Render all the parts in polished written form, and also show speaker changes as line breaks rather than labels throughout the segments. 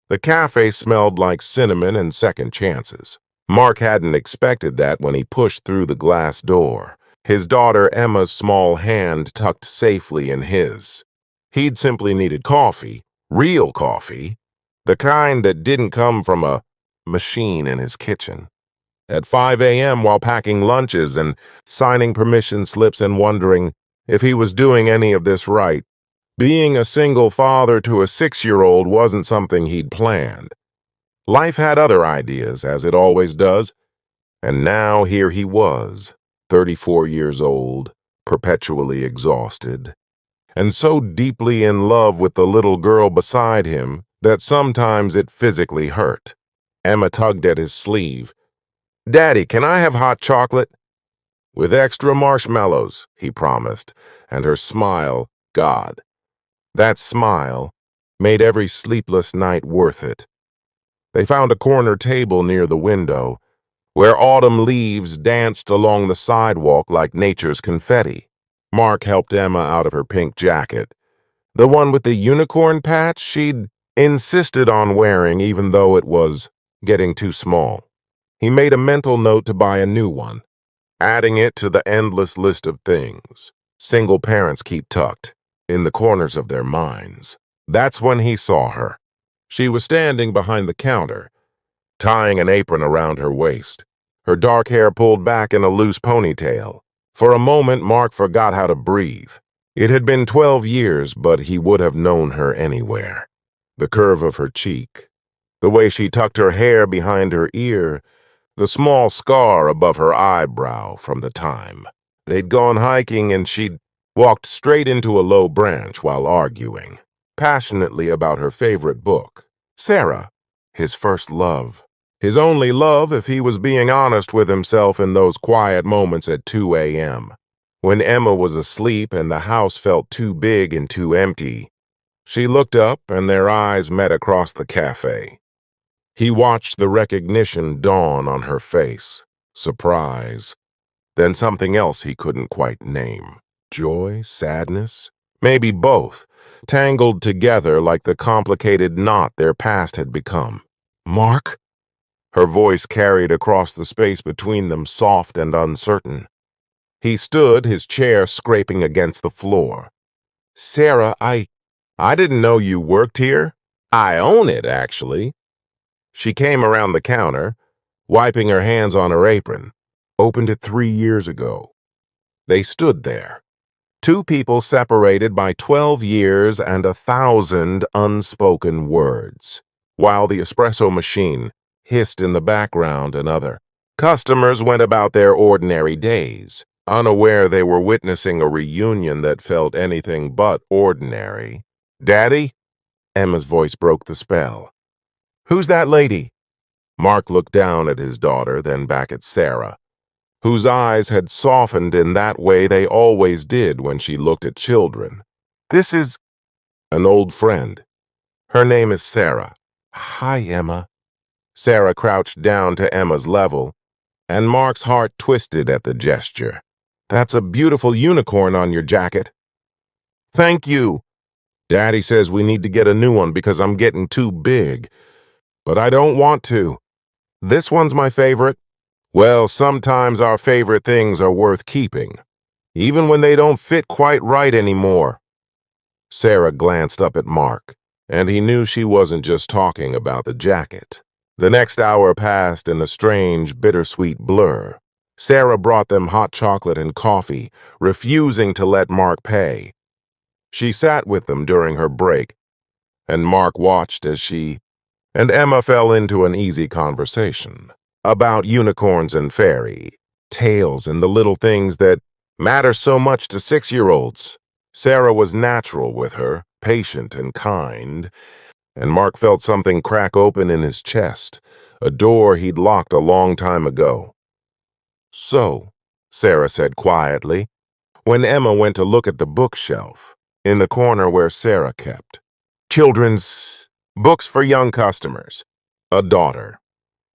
The cafe smelled like cinnamon and second chances. Mark hadn't expected that when he pushed through the glass door, his daughter Emma's small hand tucked safely in his. He'd simply needed coffee, real coffee, the kind that didn't come from a machine in his kitchen. At 5 a.m. while packing lunches and signing permission slips and wondering if he was doing any of this right, being a single father to a 6-year-old wasn't something he'd planned. Life had other ideas, as it always does, and now here he was, 34 years old, perpetually exhausted, and so deeply in love with the little girl beside him that sometimes it physically hurt. Emma tugged at his sleeve. "Daddy, can I have hot chocolate?" "With extra marshmallows," he promised, and her smile, God, that smile, made every sleepless night worth it. They found a corner table near the window, where autumn leaves danced along the sidewalk like nature's confetti. Mark helped Emma out of her pink jacket, the one with the unicorn patch she'd insisted on wearing even though it was getting too small. He made a mental note to buy a new one, adding it to the endless list of things single parents keep tucked in the corners of their minds. That's when he saw her. She was standing behind the counter, tying an apron around her waist, her dark hair pulled back in a loose ponytail. For a moment, Mark forgot how to breathe. It had been 12 years, but he would have known her anywhere. The curve of her cheek, the way she tucked her hair behind her ear, the small scar above her eyebrow from the time they'd gone hiking and she'd walked straight into a low branch while arguing, passionately about her favorite book. Sarah, his first love. His only love if he was being honest with himself in those quiet moments at 2 a.m. When Emma was asleep and the house felt too big and too empty. She looked up and their eyes met across the cafe. He watched the recognition dawn on her face, surprise, then something else he couldn't quite name. Joy, sadness, maybe both, tangled together like the complicated knot their past had become. "Mark?" Her voice carried across the space between them, soft and uncertain. He stood, his chair scraping against the floor. "Sarah, I didn't know you worked here. I own it, actually." She came around the counter, wiping her hands on her apron. "Opened it 3 years ago." They stood there, two people separated by 12 years and 1,000 unspoken words, while the espresso machine hissed in the background and other customers went about their ordinary days, unaware they were witnessing a reunion that felt anything but ordinary. "Daddy?" Emma's voice broke the spell. "Who's that lady?" Mark looked down at his daughter, then back at Sarah, whose eyes had softened in that way they always did when she looked at children. "This is an old friend. Her name is Sarah." "Hi, Emma." Sarah crouched down to Emma's level, and Mark's heart twisted at the gesture. "That's a beautiful unicorn on your jacket." "Thank you. Daddy says we need to get a new one because I'm getting too big. But I don't want to. This one's my favorite." Well, sometimes our favorite things are worth keeping, even when they don't fit quite right anymore. Sarah glanced up at Mark, and he knew she wasn't just talking about the jacket. The next hour passed in a strange, bittersweet blur. Sarah brought them hot chocolate and coffee, refusing to let Mark pay. She sat with them during her break, and Mark watched as she and Emma fell into an easy conversation about unicorns and fairy tales and the little things that matter so much to 6-year-olds. Sarah was natural with her, patient and kind, and Mark felt something crack open in his chest, a door he'd locked a long time ago. "So," Sarah said quietly, when Emma went to look at the bookshelf in the corner where Sarah kept children's books for young customers. "A daughter.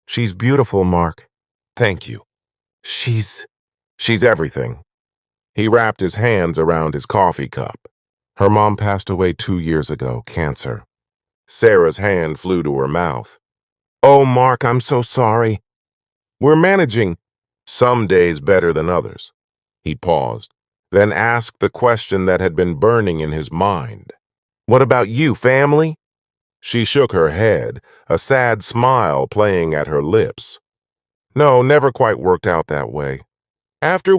She's beautiful, Mark. Thank you. She's everything." He wrapped his hands around his coffee cup. "Her mom passed away 2 years ago, cancer. Sarah's hand flew to her mouth. Oh, Mark, I'm so sorry. We're managing. Some days better than others. He paused, then asked the question that had been burning in his mind. What about you, family? She shook her head, a sad smile playing at her lips. No, never quite worked out that way. After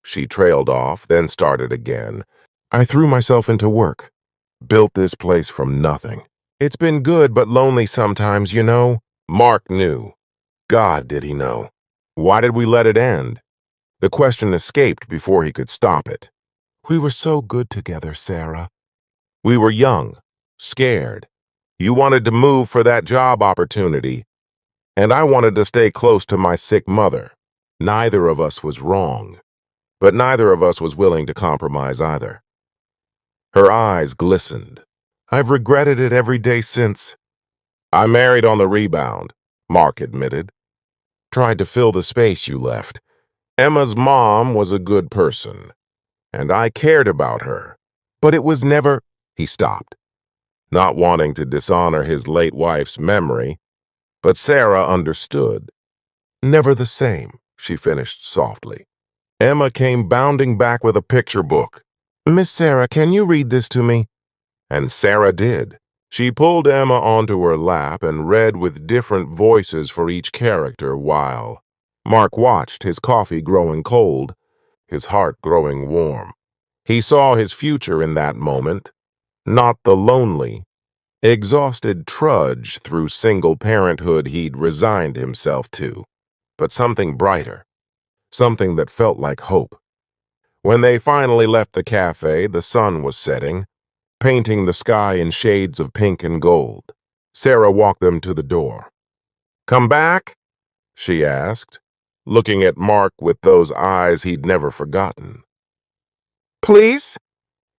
she trailed off, then started again. I threw myself into work. Built this place from nothing. It's been good but lonely sometimes, you know. Mark knew. God, did he know. Why did we let it end? The question escaped before he could stop it. We were so good together, Sarah. We were young, scared. You wanted to move for that job opportunity, and I wanted to stay close to my sick mother. Neither of us was wrong, but neither of us was willing to compromise either. Her eyes glistened. I've regretted it every day since. I married on the rebound, Mark admitted. Tried to fill the space you left. Emma's mom was a good person, and I cared about her. But it was never... He stopped, not wanting to dishonor his late wife's memory, but Sarah understood. Never the same, she finished softly. Emma came bounding back with a picture book. Miss Sarah, can you read this to me? And Sarah did. She pulled Emma onto her lap and read with different voices for each character while Mark watched, his coffee growing cold, his heart growing warm. He saw his future in that moment, not the lonely, exhausted trudge through single parenthood he'd resigned himself to, but something brighter, something that felt like hope. When they finally left the cafe, the sun was setting, painting the sky in shades of pink and gold. Sarah walked them to the door. Come back? She asked, looking at Mark with those eyes he'd never forgotten. Please?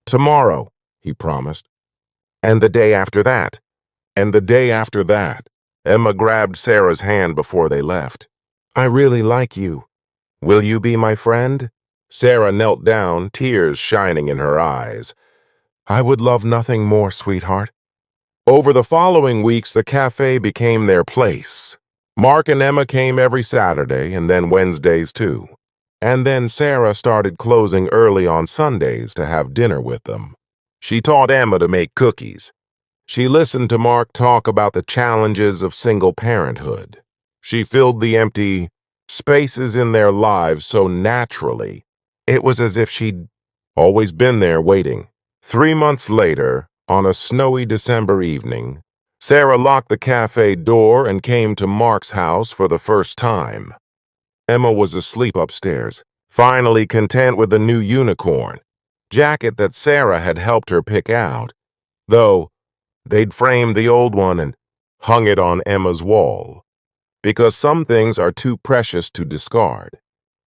Tomorrow, he promised. And the day after that. And the day after that. Emma grabbed Sarah's hand before they left. I really like you. Will you be my friend? Sarah knelt down, tears shining in her eyes. I would love nothing more, sweetheart. Over the following weeks, the cafe became their place. Mark and Emma came every Saturday, and then Wednesdays too. And then Sarah started closing early on Sundays to have dinner with them. She taught Emma to make cookies. She listened to Mark talk about the challenges of single parenthood. She filled the empty spaces in their lives so naturally. It was as if she'd always been there waiting. 3 months later, on a snowy December evening, Sarah locked the cafe door and came to Mark's house for the first time. Emma was asleep upstairs, finally content with the new unicorn jacket that Sarah had helped her pick out, though they'd framed the old one and hung it on Emma's wall, because some things are too precious to discard.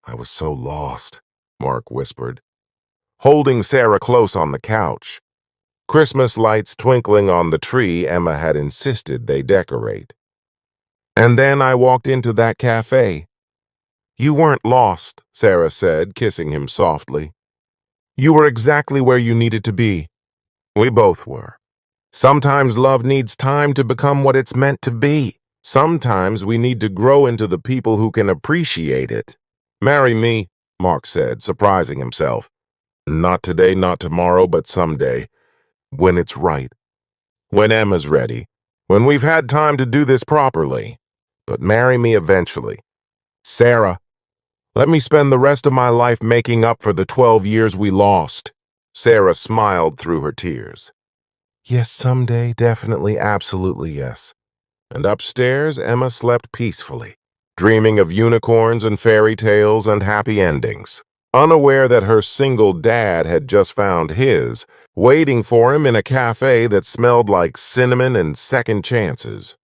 I was so lost, Mark whispered, holding Sarah close on the couch. Christmas lights twinkling on the tree Emma had insisted they decorate. And then I walked into that cafe. You weren't lost, Sarah said, kissing him softly. You were exactly where you needed to be. We both were. Sometimes love needs time to become what it's meant to be. Sometimes we need to grow into the people who can appreciate it. Marry me, Mark said, surprising himself. Not today, not tomorrow, but someday. When it's right. When Emma's ready. When we've had time to do this properly. But marry me eventually. Sarah, let me spend the rest of my life making up for the 12 years we lost. Sarah smiled through her tears. Yes, someday, definitely, absolutely yes. And upstairs, Emma slept peacefully, dreaming of unicorns and fairy tales and happy endings, unaware that her single dad had just found his, waiting for him in a cafe that smelled like cinnamon and second chances.